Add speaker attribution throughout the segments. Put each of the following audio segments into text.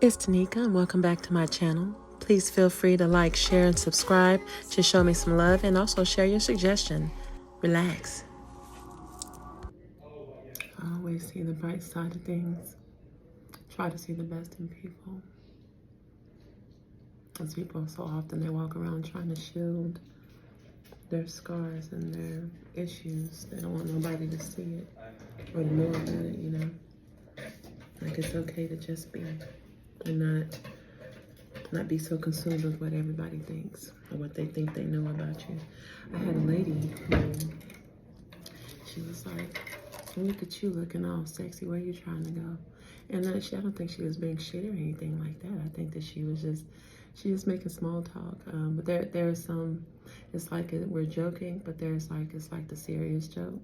Speaker 1: It's Tanika and welcome back to my channel. Please feel free to like, share, and subscribe to show me some love, and also share your suggestion. Relax. I always see the bright side of things. Try to see the best in people. Because people so often they walk around trying to shield their scars and their issues. They don't want nobody to see it or to know about it, you know. Like it's okay to just be and not be so consumed with what everybody thinks or what they think they know about you. I had a lady who, she was like, look at you looking all sexy, where are you trying to go? And I don't think she was being shitty or anything like that. I think that she was just making small talk. But there's some, it's like we're joking, but it's like the serious joke.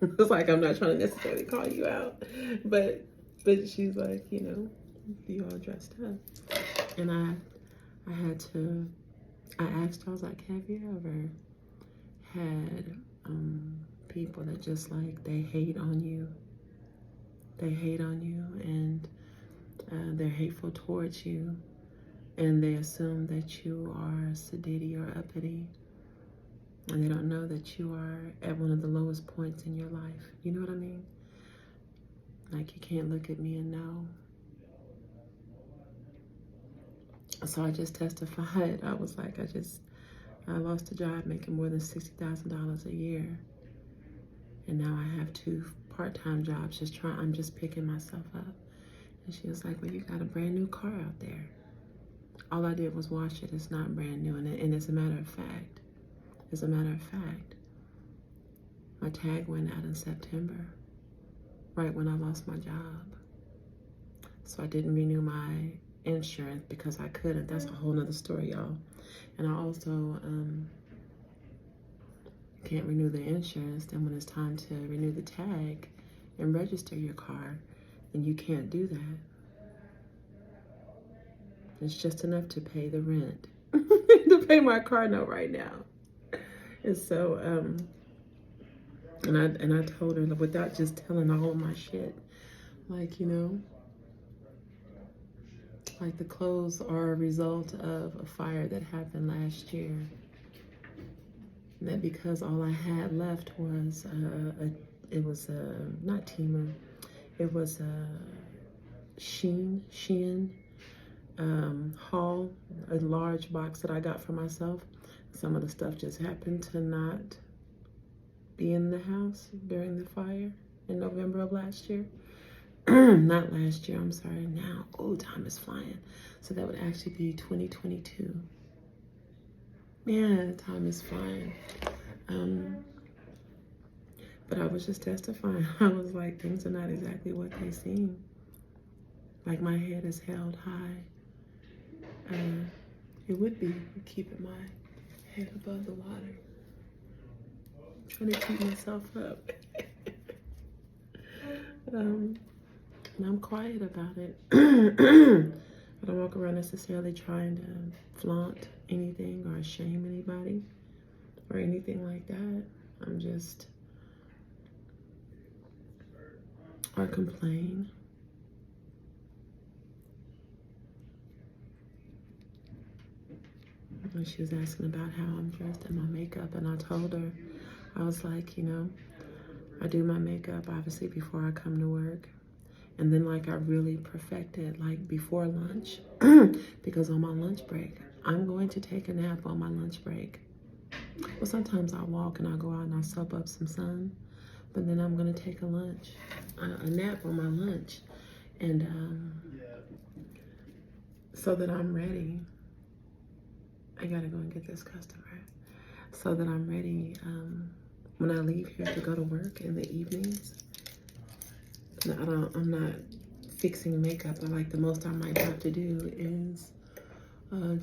Speaker 1: It's like I'm not trying to necessarily call you out, but she's like, you know, you all dressed up. And I asked her, I was like, have you ever had people that just like, they hate on you? They hate on you and they're hateful towards you, and they assume that you are sedity or uppity, and they don't know that you are at one of the lowest points in your life. You know what I mean? Like, you can't look at me and know. So I just testified. I was like, I lost a job making more than $60,000 a year. And now I have 2 part-time jobs. I'm just picking myself up. And she was like, well, you got a brand new car out there. All I did was wash it. It's not brand new. And as a matter of fact, my tag went out in September, right when I lost my job. So I didn't renew my insurance because I couldn't. That's a whole nother story, y'all. And I also can't renew the insurance. Then when it's time to renew the tag and register your car, then you can't do that. It's just enough to pay the rent, to pay my car note right now. And so, and I told her without just telling all of my shit, like, you know, like the clothes are a result of a fire that happened last year. And that because all I had left was it was not Temu, it was Shein haul, a large box that I got for myself. Some of the stuff just happened to not be in the house during the fire in November of last year. Not last year, I'm sorry. Now, oh, time is flying. So that would actually be 2022. Man, time is flying. But I was just testifying. I was like, things are not exactly what they seem. Like, my head is held high. It would be keeping my head above the water. Trying to keep myself up. And I'm quiet about it. I don't walk around necessarily trying to flaunt anything or shame anybody or anything like that. I'm just, or complain. And she was asking about how I'm dressed and my makeup, and I told her, I was like, you know, I do my makeup obviously before I come to work. And then like I really perfected like before lunch because on my lunch break, I'm going to take a nap on my lunch break. Well, sometimes I walk and I go out and I soak up some sun, but then I'm gonna take a nap on my lunch, and so that I'm ready. I gotta go and get this customer so that I'm ready when I leave here to go to work in the evenings. I'm not fixing makeup. The most I might have to do is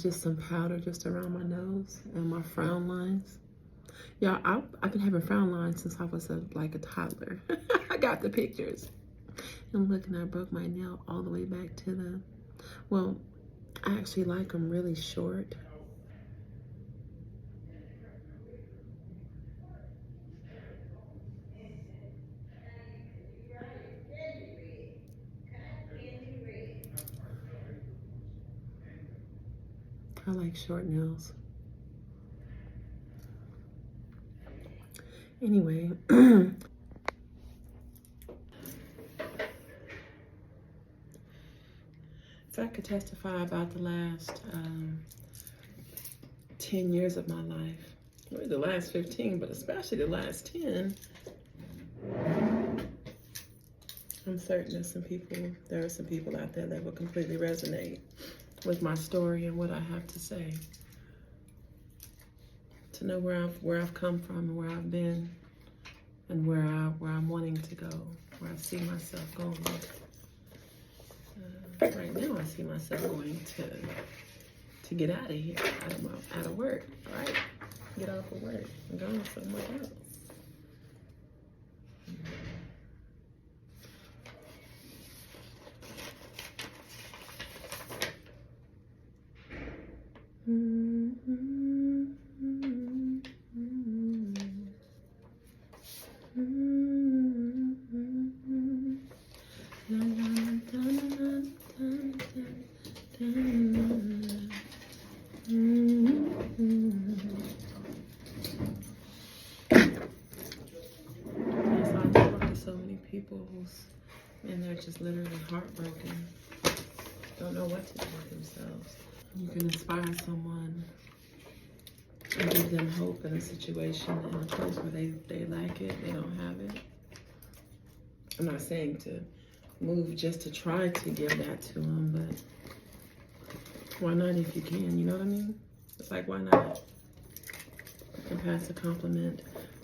Speaker 1: just some powder just around my nose and my frown lines. Yeah, I've been having frown lines since I was like a toddler. I got the pictures. And look, and I broke my nail all the way back to the, well, I actually like them really short. I like short nails. Anyway, if I could testify about the last 10 years of my life, maybe the last 15, but especially the last 10, I'm certain there are some people out there that will completely resonate with my story and what I have to say. To know where I've come from and where I've been and where I'm wanting to go, where I see myself going. Right now, I see myself going to get out of here, out of work, right? Get off of work and go somewhere else. And they're just literally heartbroken, don't know what to do with themselves. You can inspire someone and give them hope in a situation, in a place where they lack it, they don't have it. I'm not saying to move just to try to give that to them, but why not if you can, you know what I mean? It's like, why not? You can pass a compliment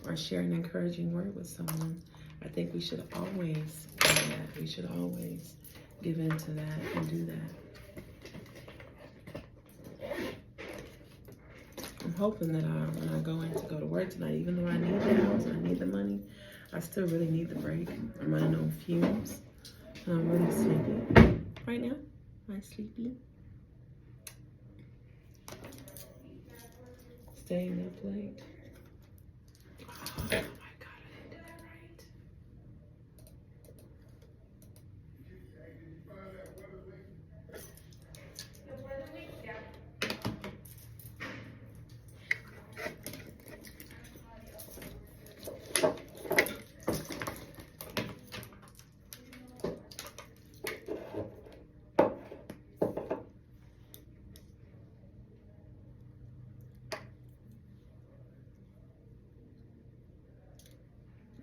Speaker 1: or share an encouraging word with someone. I think we should always do that. We should always give in to that and do that. I'm hoping that when I go to work tonight, even though I need the house, I need the money, I still really need the break. I'm running on fumes. And I'm really sleepy right now. Am I sleepy? Staying up late. Oh my God, I didn't do that right.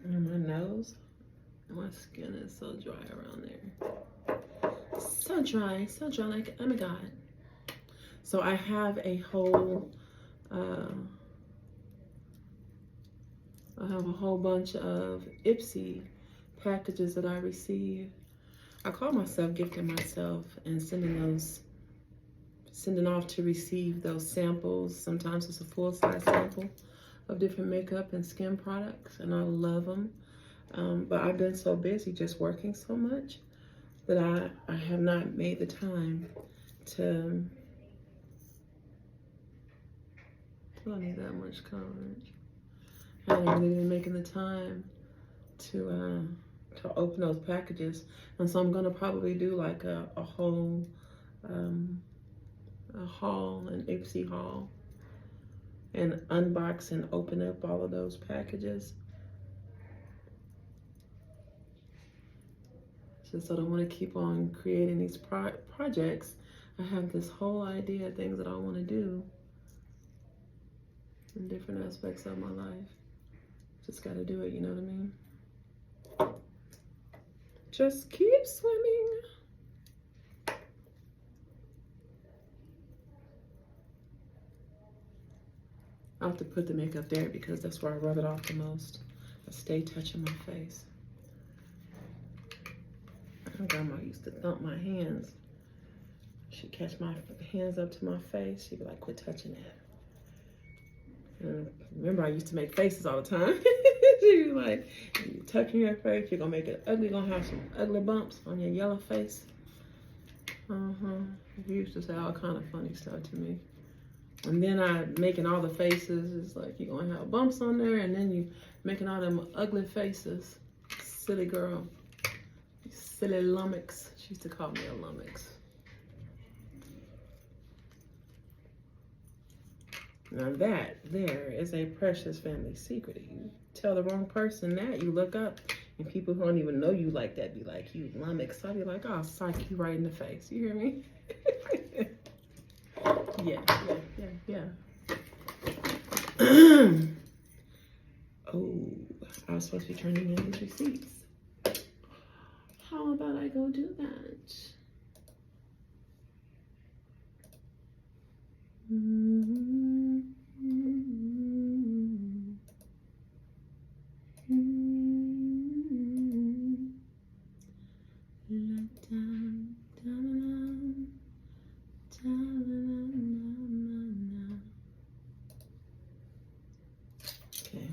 Speaker 1: And my nose, my skin is so dry around there. So dry, like, oh my God. So I have a whole bunch of Ipsy packages that I received. I call myself gifting myself and sending off to receive those samples. Sometimes it's a full-size sample of different makeup and skin products, and I love them. But I've been so busy just working so much that I have not made the time to, I don't need that much coverage. I haven't really been making the time to open those packages. And so I'm gonna probably do like a whole haul, an Ipsy haul, and unbox and open up all of those packages. Since I don't want to keep on creating these projects, I have this whole idea of things that I want to do in different aspects of my life. Just got to do it, you know what I mean? Just keep swimming. I have to put the makeup there because that's where I rub it off the most. I stay touching my face. My grandma used to thump my hands. She'd catch my hands up to my face. She'd be like, quit touching that. And remember, I used to make faces all the time. She'd be like, you touching your face, you're gonna make it ugly. You're gonna have some ugly bumps on your yellow face. She used to say all kind of funny stuff to me. And then I making all the faces. It's like, you're gonna have bumps on there, and then you making all them ugly faces. Silly girl. Silly lummox. She used to call me a lummox. Now that there is a precious family secret. If you tell the wrong person that, you look up and people who don't even know you like that be like, you mom excited, like, oh, psych you right in the face. You hear me? Yeah. Oh, I was supposed to be turning in these receipts. How about I go do that? Okay.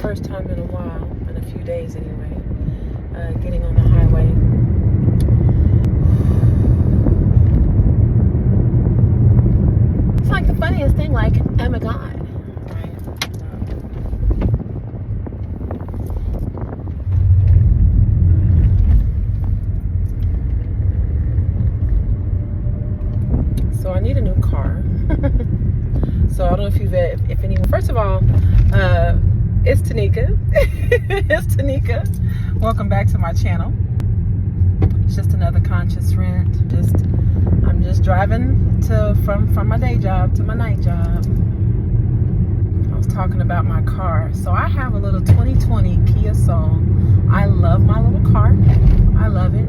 Speaker 1: First time in a while, in a few days anyway, getting on the highway. It's like the funniest thing, like, oh my God, right? So I need a new car. So I don't know if you've, if anyone, first of all, ItsTeneca. ItsTeneca. Welcome back to my channel. It's just another conscious rant. I'm just driving from my day job to my night job. I was talking about my car. So I have a little 2020 Kia Soul. I love my little car. I love it.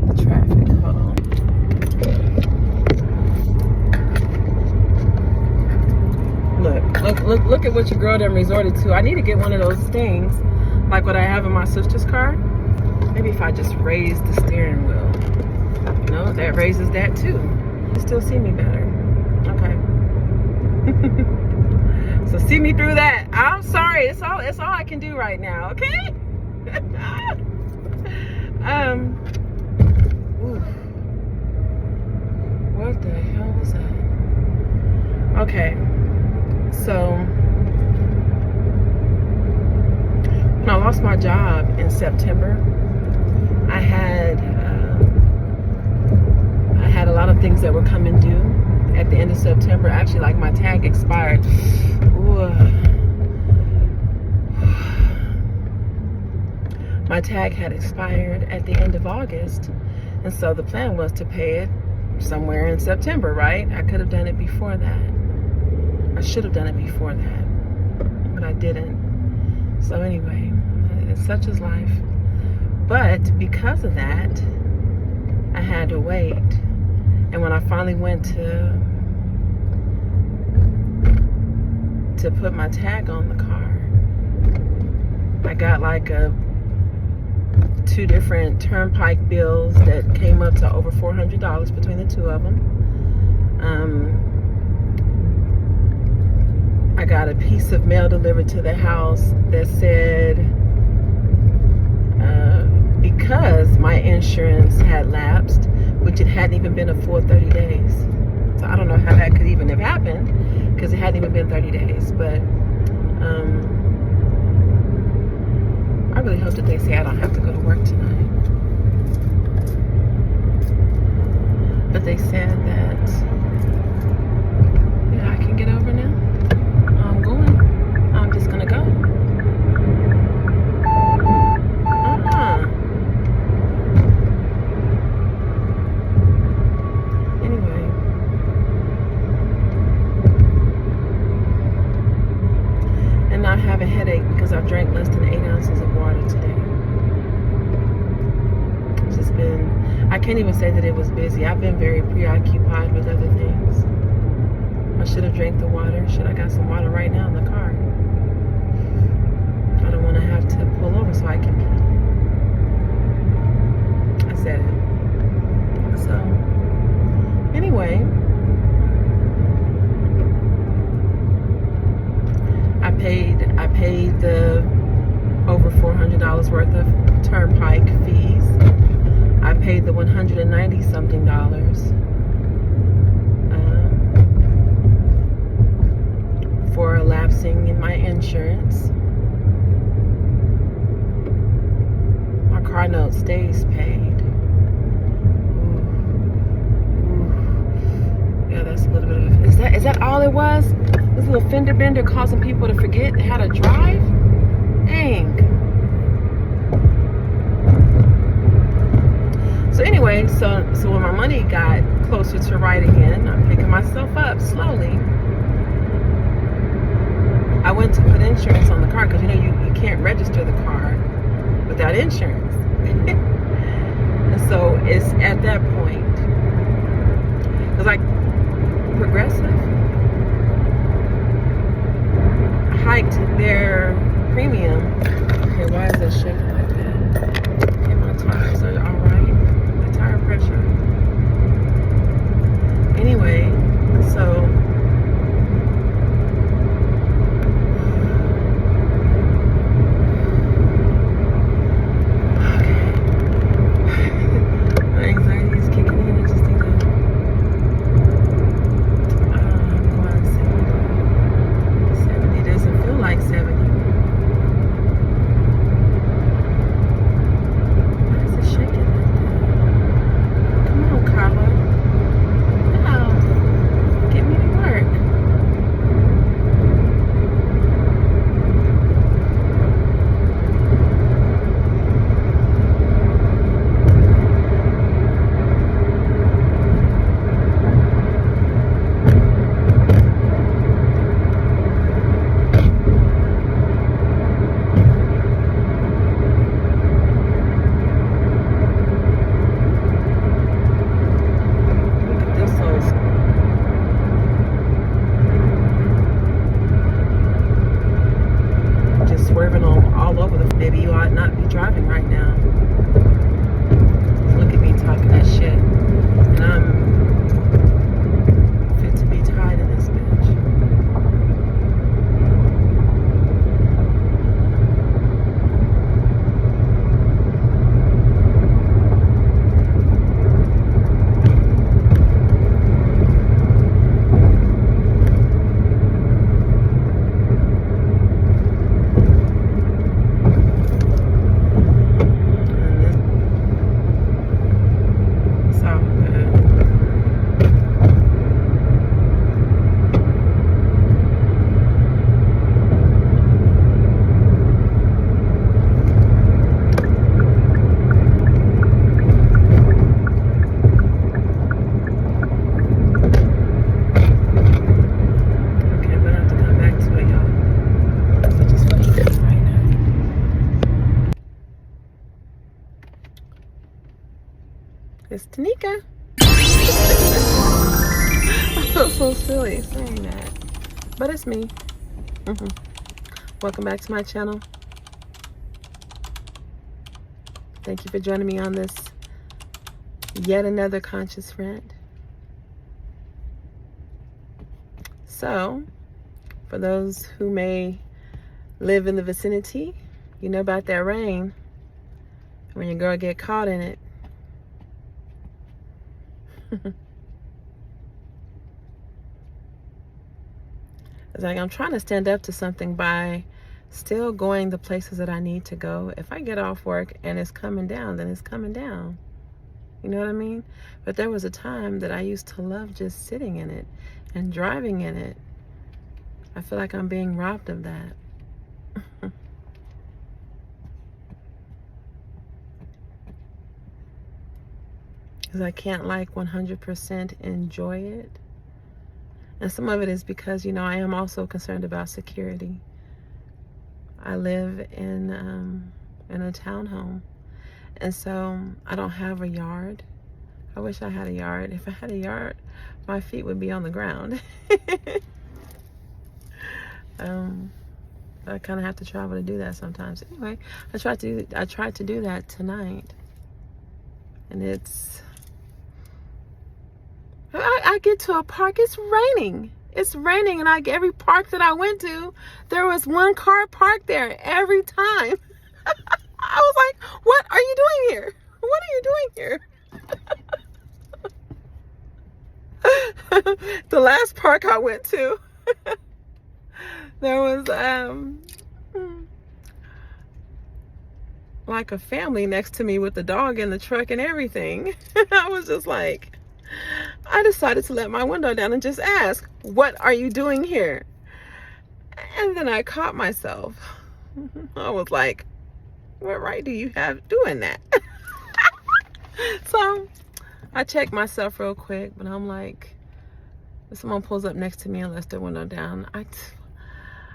Speaker 1: The traffic. Hold on. Look at what your girl done resorted to. I need to get one of those things, like what I have in my sister's car. Maybe if I just raise the steering wheel. You know, that raises that too. You still see me better. Okay. So see me through that. I'm sorry. It's all I can do right now, okay? Oof. What the hell was that? Okay. So, when I lost my job in September, I had a lot of things that were coming due at the end of September. Actually, like my tag expired. Ooh. My tag had expired at the end of August, and so the plan was to pay it somewhere in September, right? I could have done it before that. I should have done it before that, but I didn't. So anyway, such is life. But because of that, I had to wait. And when I finally went to put my tag on the car, I got like 2 different turnpike bills that came up to over $400 between the 2 of them. I got a piece of mail delivered to the house that said, because my insurance had lapsed, which it hadn't even been a full 30 days. So I don't know how that could even have happened, because it hadn't even been 30 days. But I really hope that they say I don't have to go to work tonight. But they said that, yeah, I can get over now. I'm just gonna go. Anyway. And I have a headache because I've drank less than 8 ounces of water today. It's just been, I can't even say that it was busy. I've been very preoccupied with other things. I should have drank the water. Should I got some water right now in the car? don't want to have to pull over so I can pee. I said it. So, anyway, I paid the over $400 worth of turnpike fees. I paid the $190 something for lapsing in my insurance. My car note stays paid. Yeah, that's a little bit of. Is that all it was? This little fender bender causing people to forget how to drive? Dang. So anyway, so when my money got closer to right again, I'm picking myself up slowly. I went to put insurance on the car because you know you can't register the car without insurance. And so it's at that point. It's like Progressive hiked their premium. Okay, why is it shaking like that? Okay, my tires are alright. The tire pressure. Anyway, so my anxiety is kicking in. I just think I'm going 70 doesn't feel like 70. Why is it shaking like that? Come on, Carla. No. Get me to work. Look at this old just swerving all over the. Maybe you ought not be driving right now. Look at me talking that shit, and I'm fit to be tied in this bitch. It's all good. Okay, I'm gonna have to come back to it, y'all. So just wait right now. It's Tanika. I feel so silly saying that, but it's me. Welcome back to my channel. Thank you for joining me on this yet another conscious rant. So, for those who may live in the vicinity, you know about that rain. When your girl get caught in it. It's like I'm trying to stand up to something by still going the places that I need to go. If I get off work and it's coming down, then it's coming down. You know what I mean? But there was a time that I used to love just sitting in it and driving in it. I feel like I'm being robbed of that. Because I can't like 100% enjoy it. And some of it is because, you know, I am also concerned about security. I live in a townhome. And so I don't have a yard. I wish I had a yard. If I had a yard, my feet would be on the ground. I kind of have to travel to do that sometimes. Anyway, I tried to do that tonight, and I get to a park. It's raining. It's raining, and every park that I went to, there was one car parked there every time. I was like, "What are you doing here? What are you doing here?" The last park I went to, there was like a family next to me with the dog in the truck and everything. I was just like, I decided to let my window down and just ask, "What are you doing here?" And then I caught myself. I was like, what right do you have doing that? So I checked myself real quick, but I'm like, if someone pulls up next to me and lets their window down,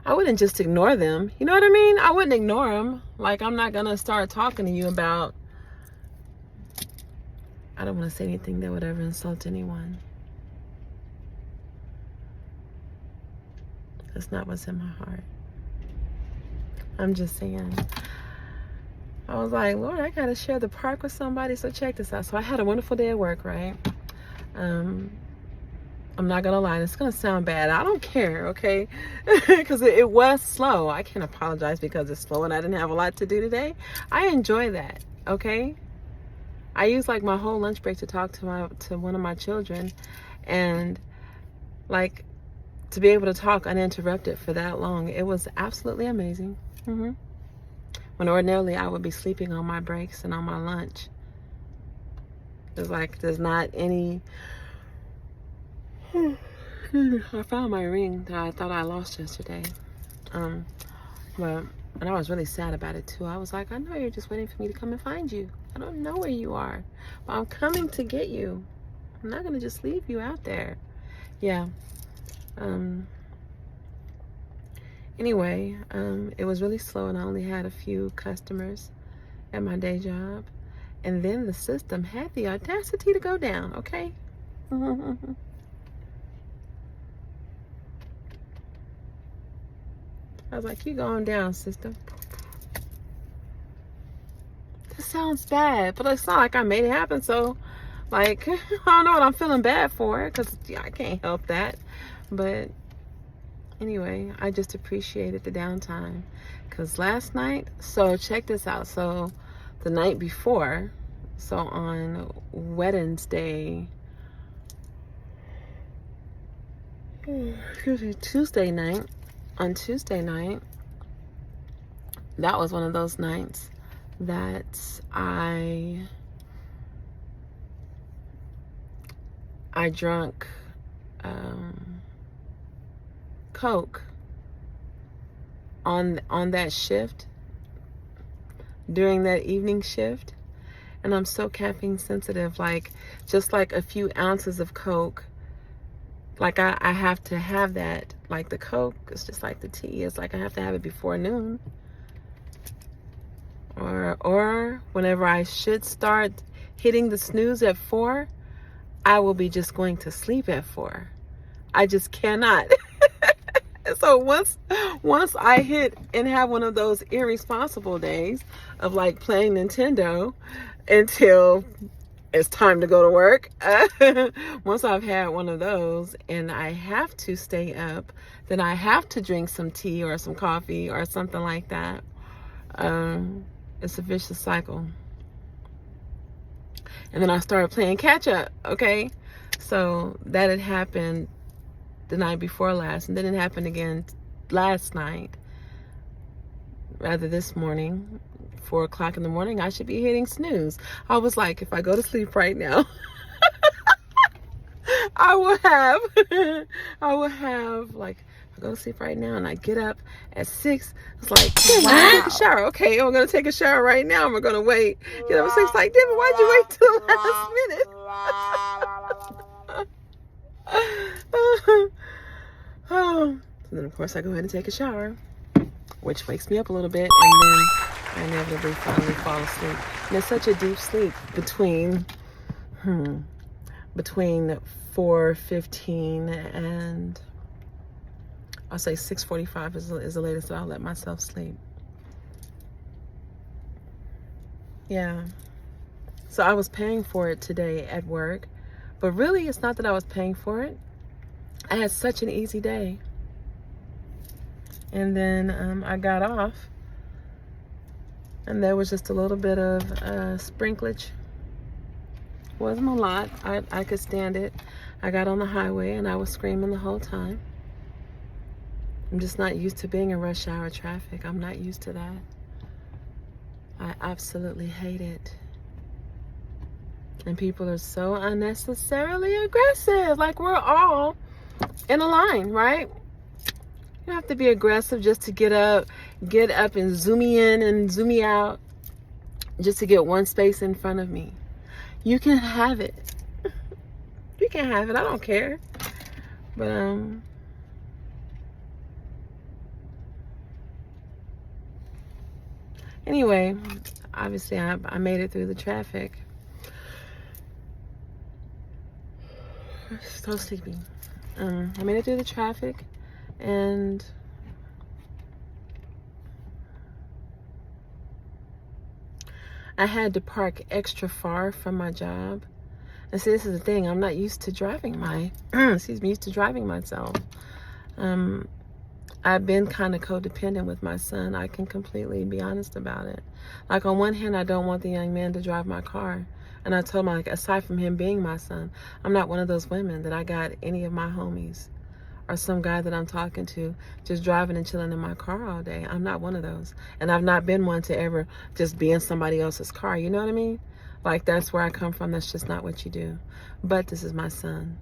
Speaker 1: I wouldn't just ignore them. You know what I mean? I wouldn't ignore them. Like, I'm not gonna start talking to you about, I don't want to say anything that would ever insult anyone. That's not what's in my heart. I'm just saying. I was like, Lord, I gotta share the park with somebody, so check this out. So I had a wonderful day at work, right? I'm not gonna lie, it's gonna sound bad. I don't care, okay? Because it was slow. I can't apologize because it's slow and I didn't have a lot to do today. I enjoy that, okay? I used like my whole lunch break to talk to one of my children, and like to be able to talk uninterrupted for that long, it was absolutely amazing. When ordinarily I would be sleeping on my breaks and on my lunch. It's like there's not any. I found my ring that I thought I lost yesterday. And I was really sad about it too. I was like, I know you're just waiting for me to come and find you. I don't know where you are, but I'm coming to get you. I'm not gonna just leave you out there. Yeah. Anyway, it was really slow and I only had a few customers at my day job. And then the system had the audacity to go down, okay? I was like, keep going down, system. That sounds bad, but it's not like I made it happen, so, like, I don't know what I'm feeling bad for, because yeah, I can't help that. But anyway, I just appreciated the downtime, because last night, so check this out. So the night before, so on Wednesday, Tuesday night, on Tuesday night, that was one of those nights that I drank Coke on that shift, during that evening shift. And I'm so caffeine sensitive, like just like a few ounces of Coke, like I have to have that. Like the Coke, it's just like the tea, it's like I have to have it before noon, or whenever I should start hitting the snooze at 4, I will be just going to sleep at 4. I just cannot. So once I hit and have one of those irresponsible days of like playing Nintendo until it's time to go to work, once I've had one of those and I have to stay up, then I have to drink some tea or some coffee or something like that. It's a vicious cycle. And then I started playing catch up, okay? So that had happened the night before last, and then it happened again last night, rather this morning, 4 o'clock in the morning. I should be hitting snooze. I was like, if I go to sleep right now, I will have like, if I go to sleep right now and I get up at 6, it's like, wow. I'm gonna take a shower. Okay, I'm gonna take a shower right now. We're gonna wait. Get up at 6, like, damn it, why'd you wait till the last minute? And then of course I go ahead and take a shower, which wakes me up a little bit, and then I inevitably finally fall asleep. And it's such a deep sleep between 4:15 and I'll say 6:45 is the latest that I'll let myself sleep. Yeah. So I was paying for it today at work, but really it's not that I was paying for it. I had such an easy day. And then I got off, and there was just a little bit of sprinklage. Wasn't a lot. I could stand it. I got on the highway and I was screaming the whole time. I'm just not used to being in rush hour traffic. I'm not used to that. I absolutely hate it. And people are so unnecessarily aggressive. Like, we're all in a line, right? You don't have to be aggressive just to get up and zoom me in and zoom me out just to get one space in front of me. You can have it. You can have it. I don't care. But anyway, obviously I made it through the traffic. So sleepy. I made it through the traffic, and I had to park extra far from my job. And see, this is the thing. I'm not used to driving used to driving myself. I've been kind of codependent with my son. I can completely be honest about it. Like, on one hand, I don't want the young man to drive my car. And I told him, like, aside from him being my son, I'm not one of those women that I got any of my homies or some guy that I'm talking to just driving and chilling in my car all day. I'm not one of those. And I've not been one to ever just be in somebody else's car. You know what I mean? Like, that's where I come from. That's just not what you do. But this is my son.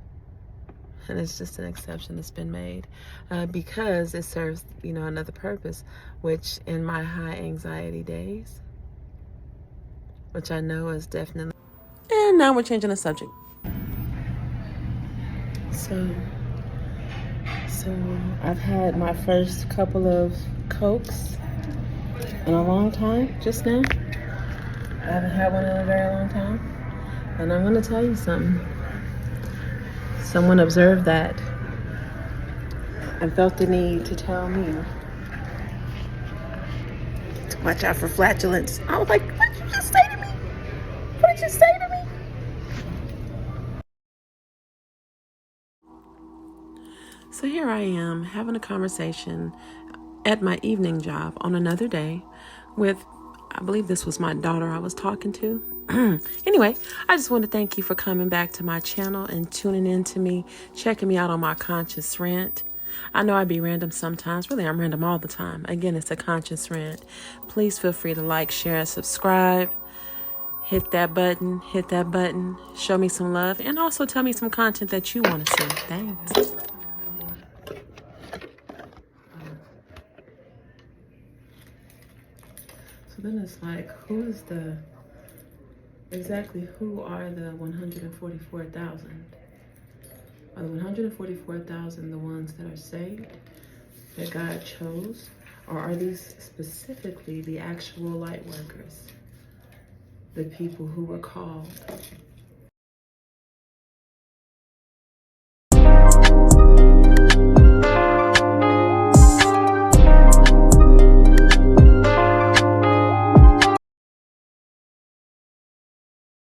Speaker 1: And it's just an exception that's been made because it serves, another purpose, which in my high anxiety days, which I know is definitely. And now we're changing the subject. So I've had my first couple of Cokes in a long time, just now. I haven't had one in a very long time. And I'm going to tell you something. Someone observed that and felt the need to tell me to watch out for flatulence. I was like, what did you just say to me? What did you say to me? So here I am having a conversation at my evening job on another day with, I believe this was my daughter I was talking to. Anyway, I just want to thank you for coming back to my channel and tuning in to me, checking me out on my conscious rant. I know I be random sometimes. Really, I'm random all the time. Again, it's a conscious rant. Please feel free to like, share, and subscribe. Hit that button. Show me some love. And also tell me some content that you want to see. Thanks. So then it's like, exactly who are the 144,000? Are the 144,000 the ones that are saved, that God chose? Or are these specifically the actual light workers? The people who were called